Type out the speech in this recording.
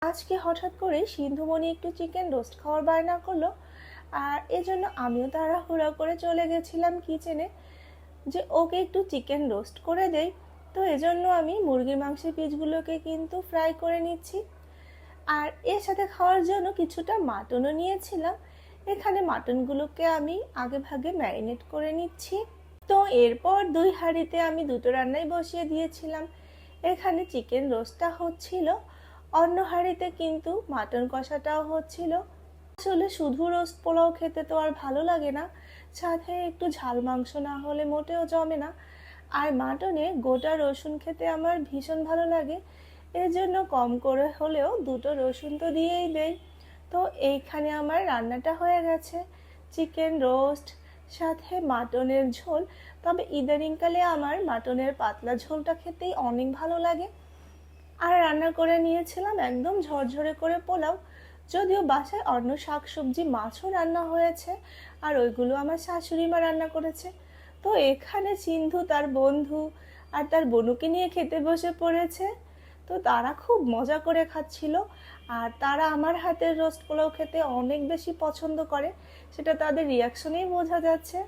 আজকে হঠাৎ করে সিন্ধুমণি একটু চিকেন রোস্ট খাওয়ার বায়না করলো। আর এজন্য আমিও তাড়াহুড়া করে চলে গেছিলাম কিচেনে, যে ওকে একটু চিকেন রোস্ট করে দেই। তো এজন্য আমি মুরগির মাংসের পিসগুলোকে কিন্তু ফ্রাই করে নিচ্ছি। আর এর সাথে খাওয়ার জন্য কিছুটা মাটনও নিয়েছিলাম। এখানে মাটনগুলোকে আমি আগে ভাগে ম্যারিনেট করে নিচ্ছি। তো এরপর দুই হাঁড়িতে আমি দুটো রান্নাই বসিয়ে দিয়েছিলাম। এখানে চিকেন রোস্টটা হচ্ছিল, অন্য হাঁড়িতে কিন্তু মাটন কষাটাও হচ্ছিল। আসলে শুধু রোস্ট পোলাও খেতে তো আর ভালো লাগে না, সাথে একটু ঝাল মাংস না হলে মোটেও জমে না। আর মাটনে গোটা রসুন খেতে আমার ভীষণ ভালো লাগে, এর জন্য কম করে হলেও দুটো রসুন তো দিয়েই দেই। তো এইখানে আমার রান্নাটা হয়ে গেছে, চিকেন রোস্ট সাথে মাটনের ঝোল। তবে ইদানিংকালে আমার মাটনের পাতলা ঝোলটা খেতেই অনেক ভালো লাগে। আর রান্না করে নিয়েছিলাম একদম ঝরঝরে করে পোলাও। যদিও বাসায় অন্য শাকসবজি মাছও রান্না হয়েছে, আর ওইগুলো আমার শাশুড়ি মা রান্না করেছে। তো এখানে সিন্ধু তার বন্ধু আর তার বোনুকে নিয়ে খেতে বসে পড়েছে। তো তারা খুব মজা করে খাচ্ছিল, আর তারা আমার হাতের রোস্ট পোলাও খেতে অনেক বেশি পছন্দ করে, সেটা তাদের রিয়াকশনেই বোঝা যাচ্ছে।